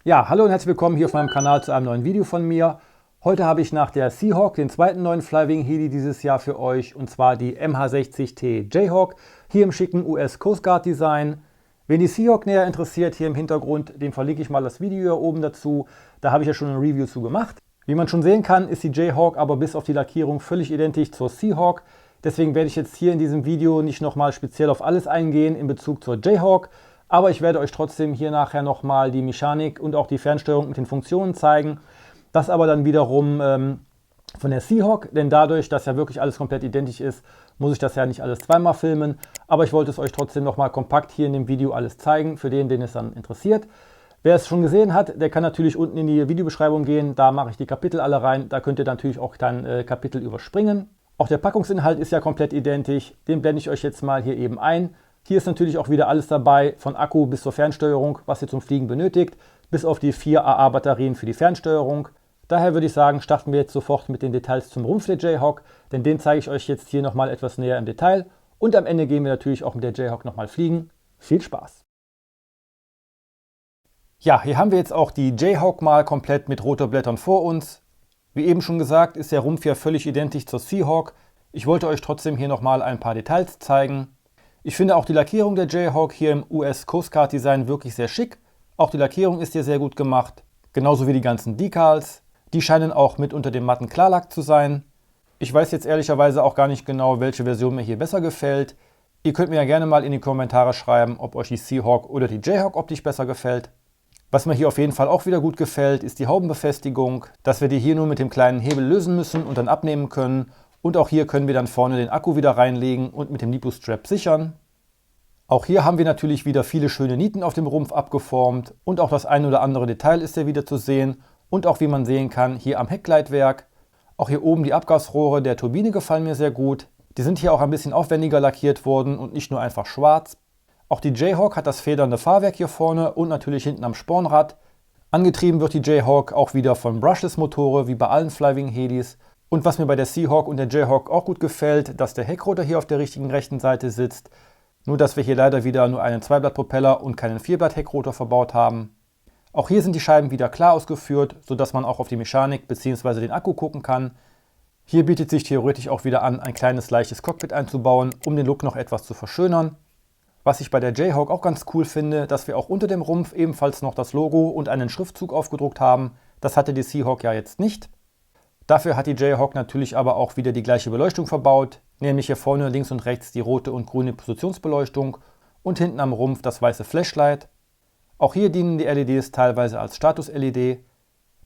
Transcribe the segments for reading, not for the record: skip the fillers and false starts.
Ja, hallo und herzlich willkommen hier auf meinem Kanal zu einem neuen Video von mir. Heute habe ich nach der Seahawk den zweiten neuen Flywing Heli dieses Jahr für euch, und zwar die MH60T Jayhawk, hier im schicken US Coast Guard Design. Wen die Seahawk näher interessiert, hier im Hintergrund, dem verlinke ich mal das Video hier oben dazu. Da habe ich ja schon ein Review zu gemacht. Wie man schon sehen kann, ist die Jayhawk aber bis auf die Lackierung völlig identisch zur Seahawk. Deswegen werde ich jetzt hier in diesem Video nicht nochmal speziell auf alles eingehen in Bezug zur Jayhawk. Aber ich werde euch trotzdem hier nachher nochmal die Mechanik und auch die Fernsteuerung mit den Funktionen zeigen. Das aber dann wiederum von der Seahawk, denn dadurch, dass ja wirklich alles komplett identisch ist, muss ich das ja nicht alles zweimal filmen. Aber ich wollte es euch trotzdem nochmal kompakt hier in dem Video alles zeigen, für den es dann interessiert. Wer es schon gesehen hat, der kann natürlich unten in die Videobeschreibung gehen. Da mache ich die Kapitel alle rein. Da könnt ihr natürlich auch dann Kapitel überspringen. Auch der Packungsinhalt ist ja komplett identisch. Den blende ich euch jetzt mal hier eben ein. Hier ist natürlich auch wieder alles dabei, von Akku bis zur Fernsteuerung, was ihr zum Fliegen benötigt, bis auf die 4 AA-Batterien für die Fernsteuerung. Daher würde ich sagen, starten wir jetzt sofort mit den Details zum Rumpf der Jayhawk, denn den zeige ich euch jetzt hier nochmal etwas näher im Detail. Und am Ende gehen wir natürlich auch mit der Jayhawk nochmal fliegen. Viel Spaß! Ja, hier haben wir jetzt auch die Jayhawk mal komplett mit Rotorblättern vor uns. Wie eben schon gesagt, ist der Rumpf ja völlig identisch zur Seahawk. Ich wollte euch trotzdem hier nochmal ein paar Details zeigen. Ich finde auch die Lackierung der Jayhawk hier im US Coast Guard Design wirklich sehr schick. Auch die Lackierung ist hier sehr gut gemacht. Genauso wie die ganzen Decals. Die scheinen auch mit unter dem matten Klarlack zu sein. Ich weiß jetzt ehrlicherweise auch gar nicht genau, welche Version mir hier besser gefällt. Ihr könnt mir ja gerne mal in die Kommentare schreiben, ob euch die Seahawk oder die Jayhawk optisch besser gefällt. Was mir hier auf jeden Fall auch wieder gut gefällt, ist die Haubenbefestigung, dass wir die hier nur mit dem kleinen Hebel lösen müssen und dann abnehmen können. Und auch hier können wir dann vorne den Akku wieder reinlegen und mit dem Lipo-Strap sichern. Auch hier haben wir natürlich wieder viele schöne Nieten auf dem Rumpf abgeformt und auch das ein oder andere Detail ist hier wieder zu sehen. Und auch wie man sehen kann, hier am Heckleitwerk. Auch hier oben die Abgasrohre der Turbine gefallen mir sehr gut. Die sind hier auch ein bisschen aufwendiger lackiert worden und nicht nur einfach schwarz. Auch die Jayhawk hat das federnde Fahrwerk hier vorne und natürlich hinten am Spornrad. Angetrieben wird die Jayhawk auch wieder von Brushless-Motore, wie bei allen Flywing-Helis. Und was mir bei der Seahawk und der Jayhawk auch gut gefällt, dass der Heckrotor hier auf der richtigen rechten Seite sitzt. Nur dass wir hier leider wieder nur einen Zweiblattpropeller und keinen Vierblatt-Heckrotor verbaut haben. Auch hier sind die Scheiben wieder klar ausgeführt, sodass man auch auf die Mechanik bzw. den Akku gucken kann. Hier bietet sich theoretisch auch wieder an, ein kleines leichtes Cockpit einzubauen, um den Look noch etwas zu verschönern. Was ich bei der Jayhawk auch ganz cool finde, dass wir auch unter dem Rumpf ebenfalls noch das Logo und einen Schriftzug aufgedruckt haben. Das hatte die Seahawk ja jetzt nicht. Dafür hat die Jayhawk natürlich aber auch wieder die gleiche Beleuchtung verbaut, nämlich hier vorne links und rechts die rote und grüne Positionsbeleuchtung und hinten am Rumpf das weiße Flashlight. Auch hier dienen die LEDs teilweise als Status-LED.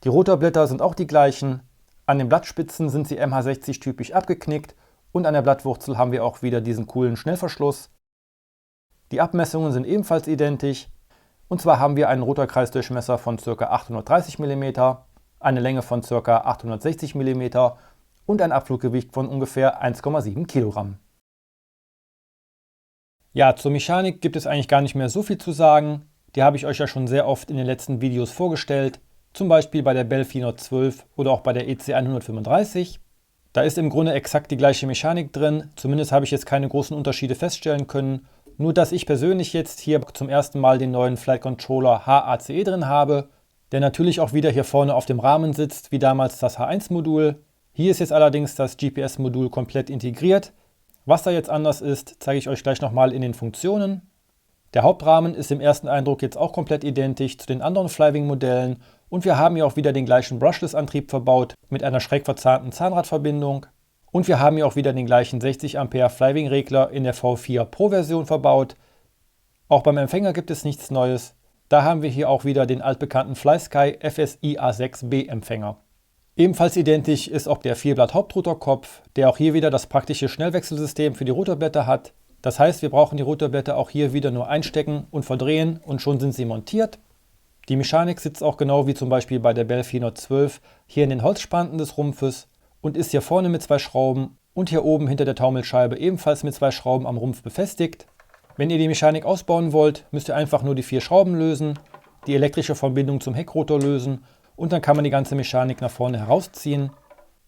Die Rotorblätter sind auch die gleichen. An den Blattspitzen sind sie MH60 typisch abgeknickt und an der Blattwurzel haben wir auch wieder diesen coolen Schnellverschluss. Die Abmessungen sind ebenfalls identisch. Und zwar haben wir einen Rotorkreisdurchmesser von ca. 830 mm, eine Länge von ca. 860 mm und ein Abfluggewicht von ungefähr 1,7 Kilogramm. Ja, zur Mechanik gibt es eigentlich gar nicht mehr so viel zu sagen. Die habe ich euch ja schon sehr oft in den letzten Videos vorgestellt, zum Beispiel bei der Bell 412 oder auch bei der EC 135. Da ist im Grunde exakt die gleiche Mechanik drin, zumindest habe ich jetzt keine großen Unterschiede feststellen können, nur dass ich persönlich jetzt hier zum ersten Mal den neuen Flight Controller HACE drin habe, der natürlich auch wieder hier vorne auf dem Rahmen sitzt, wie damals das H1-Modul. Hier ist jetzt allerdings das GPS-Modul komplett integriert. Was da jetzt anders ist, zeige ich euch gleich nochmal in den Funktionen. Der Hauptrahmen ist im ersten Eindruck jetzt auch komplett identisch zu den anderen Flywing-Modellen und wir haben hier auch wieder den gleichen Brushless-Antrieb verbaut mit einer schräg verzahnten Zahnradverbindung. Und wir haben hier auch wieder den gleichen 60 Ampere Flywing-Regler in der V4 Pro-Version verbaut. Auch beim Empfänger gibt es nichts Neues. Da haben wir hier auch wieder den altbekannten FlySky FSI A6B Empfänger. Ebenfalls identisch ist auch der Vierblatt-Hauptrotorkopf, der auch hier wieder das praktische Schnellwechselsystem für die Rotorblätter hat. Das heißt, wir brauchen die Rotorblätter auch hier wieder nur einstecken und verdrehen und schon sind sie montiert. Die Mechanik sitzt auch genau wie zum Beispiel bei der Bell 412 hier in den Holzspanten des Rumpfes und ist hier vorne mit 2 Schrauben und hier oben hinter der Taumelscheibe ebenfalls mit 2 Schrauben am Rumpf befestigt. Wenn ihr die Mechanik ausbauen wollt, müsst ihr einfach nur die 4 Schrauben lösen, die elektrische Verbindung zum Heckrotor lösen und dann kann man die ganze Mechanik nach vorne herausziehen.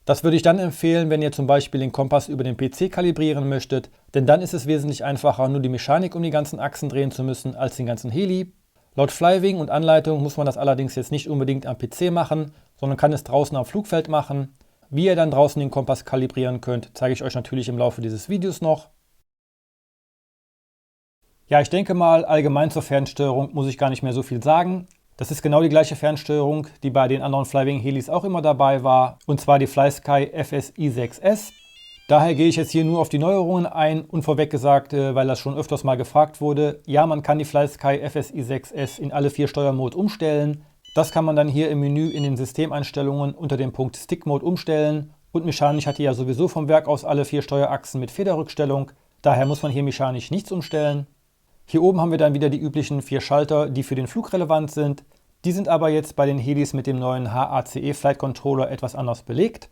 Das würde ich dann empfehlen, wenn ihr zum Beispiel den Kompass über den PC kalibrieren möchtet, denn dann ist es wesentlich einfacher, nur die Mechanik um die ganzen Achsen drehen zu müssen, als den ganzen Heli. Laut Flywing und Anleitung muss man das allerdings jetzt nicht unbedingt am PC machen, sondern kann es draußen am Flugfeld machen. Wie ihr dann draußen den Kompass kalibrieren könnt, zeige ich euch natürlich im Laufe dieses Videos noch. Ja, ich denke mal, allgemein zur Fernsteuerung muss ich gar nicht mehr so viel sagen. Das ist genau die gleiche Fernsteuerung, die bei den anderen Flywing Helis auch immer dabei war, und zwar die FlySky FSI6S. Daher gehe ich jetzt hier nur auf die Neuerungen ein und vorweg gesagt, weil das schon öfters mal gefragt wurde, ja, man kann die FlySky FSI6S in alle 4 Steuermodi umstellen. Das kann man dann hier im Menü in den Systemeinstellungen unter dem Punkt Stick Mode umstellen, und mechanisch hat die ja sowieso vom Werk aus alle 4 Steuerachsen mit Federrückstellung, daher muss man hier mechanisch nichts umstellen. Hier oben haben wir dann wieder die üblichen 4 Schalter, die für den Flug relevant sind. Die sind aber jetzt bei den Helis mit dem neuen HACE Flight Controller etwas anders belegt.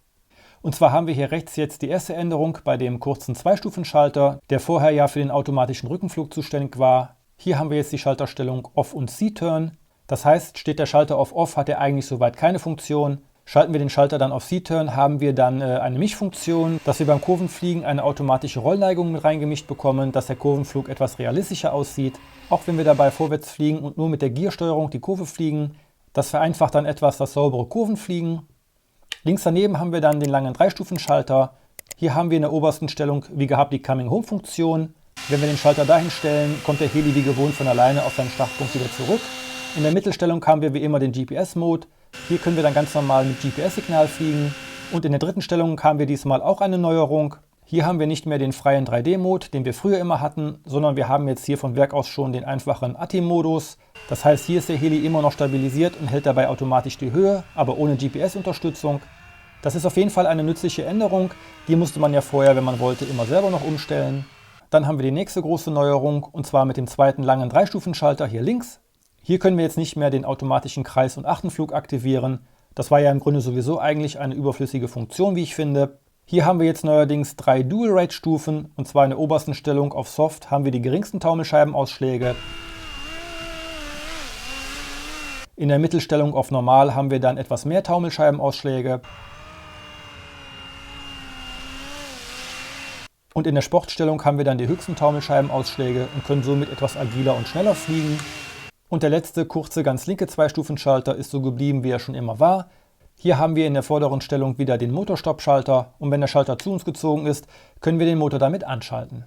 Und zwar haben wir hier rechts jetzt die erste Änderung bei dem kurzen 2-Stufen-Schalter, der vorher ja für den automatischen Rückenflug zuständig war. Hier haben wir jetzt die Schalterstellung Off und C-Turn. Das heißt, steht der Schalter auf Off, hat er eigentlich soweit keine Funktion. Schalten wir den Schalter dann auf C-Turn, haben wir dann eine Mischfunktion, dass wir beim Kurvenfliegen eine automatische Rollneigung mit reingemischt bekommen, dass der Kurvenflug etwas realistischer aussieht. Auch wenn wir dabei vorwärts fliegen und nur mit der Giersteuerung die Kurve fliegen. Das vereinfacht dann etwas das saubere Kurvenfliegen. Links daneben haben wir dann den langen 3-Stufen-Schalter. Hier haben wir in der obersten Stellung wie gehabt die Coming-Home-Funktion. Wenn wir den Schalter dahin stellen, kommt der Heli wie gewohnt von alleine auf seinen Startpunkt wieder zurück. In der Mittelstellung haben wir wie immer den GPS-Mode. Hier können wir dann ganz normal mit GPS-Signal fliegen. Und in der dritten Stellung haben wir diesmal auch eine Neuerung. Hier haben wir nicht mehr den freien 3D-Mode, den wir früher immer hatten, sondern wir haben jetzt hier von Werk aus schon den einfachen ATTI-Modus. Das heißt, hier ist der Heli immer noch stabilisiert und hält dabei automatisch die Höhe, aber ohne GPS-Unterstützung. Das ist auf jeden Fall eine nützliche Änderung. Die musste man ja vorher, wenn man wollte, immer selber noch umstellen. Dann haben wir die nächste große Neuerung, und zwar mit dem zweiten langen 3-Stufen-Schalter hier links. Hier können wir jetzt nicht mehr den automatischen Kreis- und Achtenflug aktivieren. Das war ja im Grunde sowieso eigentlich eine überflüssige Funktion, wie ich finde. Hier haben wir jetzt neuerdings 3 Dual-Rate-Stufen, und zwar in der obersten Stellung auf Soft haben wir die geringsten Taumelscheibenausschläge. In der Mittelstellung auf Normal haben wir dann etwas mehr Taumelscheibenausschläge. Und in der Sportstellung haben wir dann die höchsten Taumelscheibenausschläge und können somit etwas agiler und schneller fliegen. Und der letzte kurze, ganz linke 2-Stufen-Schalter ist so geblieben, wie er schon immer war. Hier haben wir in der vorderen Stellung wieder den Motorstopp-Schalter, und wenn der Schalter zu uns gezogen ist, können wir den Motor damit anschalten.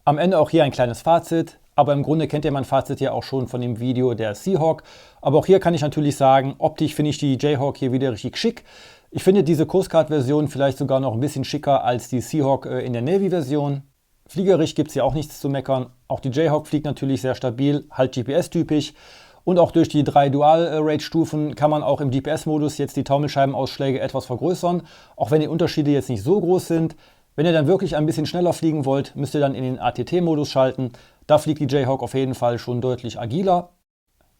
Am Ende auch hier ein kleines Fazit, aber im Grunde kennt ihr mein Fazit ja auch schon von dem Video der Seahawk. Aber auch hier kann ich natürlich sagen, optisch finde ich die Jayhawk hier wieder richtig schick. Ich finde diese Coast Guard-Version vielleicht sogar noch ein bisschen schicker als die Seahawk in der Navy-Version. Fliegerisch gibt es hier auch nichts zu meckern. Auch die Jayhawk fliegt natürlich sehr stabil, halt GPS-typisch. Und auch durch die 3 Dual-Rate-Stufen kann man auch im GPS-Modus jetzt die Taumelscheibenausschläge etwas vergrößern, auch wenn die Unterschiede jetzt nicht so groß sind. Wenn ihr dann wirklich ein bisschen schneller fliegen wollt, müsst ihr dann in den ATT-Modus schalten. Da fliegt die Jayhawk auf jeden Fall schon deutlich agiler.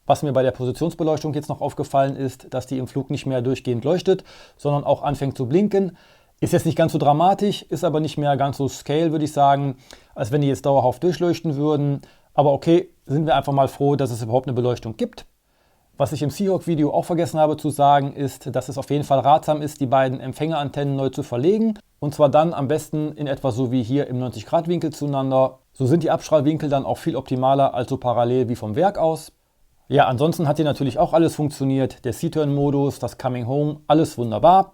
Was mir bei der Positionsbeleuchtung jetzt noch aufgefallen ist, dass die im Flug nicht mehr durchgehend leuchtet, sondern auch anfängt zu blinken. Ist jetzt nicht ganz so dramatisch, ist aber nicht mehr ganz so scale, würde ich sagen, als wenn die jetzt dauerhaft durchleuchten würden. Aber okay, sind wir einfach mal froh, dass es überhaupt eine Beleuchtung gibt. Was ich im Seahawk-Video auch vergessen habe zu sagen, ist, dass es auf jeden Fall ratsam ist, die beiden Empfängerantennen neu zu verlegen. Und zwar dann am besten in etwa so wie hier im 90-Grad-Winkel zueinander. So sind die Abstrahlwinkel dann auch viel optimaler als so parallel wie vom Werk aus. Ja, ansonsten hat hier natürlich auch alles funktioniert. Der C-Turn-Modus, das Coming Home, alles wunderbar.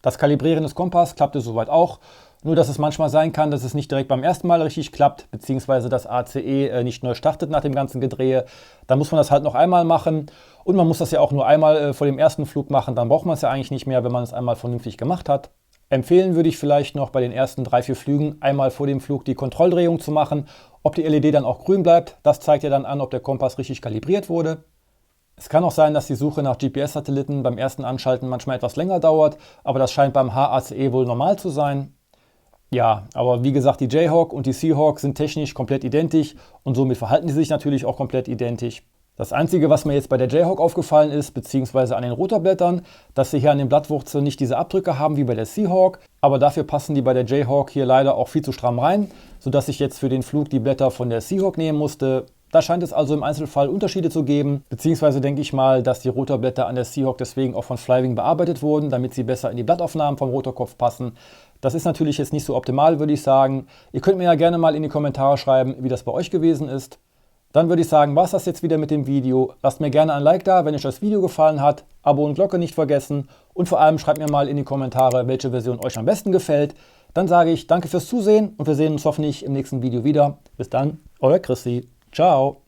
Das Kalibrieren des Kompass klappte soweit auch. Nur, dass es manchmal sein kann, dass es nicht direkt beim ersten Mal richtig klappt, beziehungsweise das ACE nicht neu startet nach dem ganzen Gedrehe. Dann muss man das halt noch einmal machen. Und man muss das ja auch nur einmal vor dem ersten Flug machen. Dann braucht man es ja eigentlich nicht mehr, wenn man es einmal vernünftig gemacht hat. Empfehlen würde ich vielleicht noch bei den ersten 3-4 Flügen einmal vor dem Flug die Kontrolldrehung zu machen. Ob die LED dann auch grün bleibt, das zeigt ja dann an, ob der Kompass richtig kalibriert wurde. Es kann auch sein, dass die Suche nach GPS-Satelliten beim ersten Anschalten manchmal etwas länger dauert, aber das scheint beim HACE wohl normal zu sein. Ja, aber wie gesagt, die Jayhawk und die Seahawk sind technisch komplett identisch und somit verhalten die sich natürlich auch komplett identisch. Das Einzige, was mir jetzt bei der Jayhawk aufgefallen ist, beziehungsweise an den Rotorblättern, dass sie hier an den Blattwurzeln nicht diese Abdrücke haben wie bei der Seahawk, aber dafür passen die bei der Jayhawk hier leider auch viel zu stramm rein, sodass ich jetzt für den Flug die Blätter von der Seahawk nehmen musste. Da scheint es also im Einzelfall Unterschiede zu geben, beziehungsweise denke ich mal, dass die Rotorblätter an der Seahawk deswegen auch von Flywing bearbeitet wurden, damit sie besser in die Blattaufnahmen vom Rotorkopf passen. Das ist natürlich jetzt nicht so optimal, würde ich sagen. Ihr könnt mir ja gerne mal in die Kommentare schreiben, wie das bei euch gewesen ist. Dann würde ich sagen, war es das jetzt wieder mit dem Video. Lasst mir gerne ein Like da, wenn euch das Video gefallen hat. Abo und Glocke nicht vergessen. Und vor allem schreibt mir mal in die Kommentare, welche Version euch am besten gefällt. Dann sage ich danke fürs Zusehen und wir sehen uns hoffentlich im nächsten Video wieder. Bis dann, euer Christi. Ciao.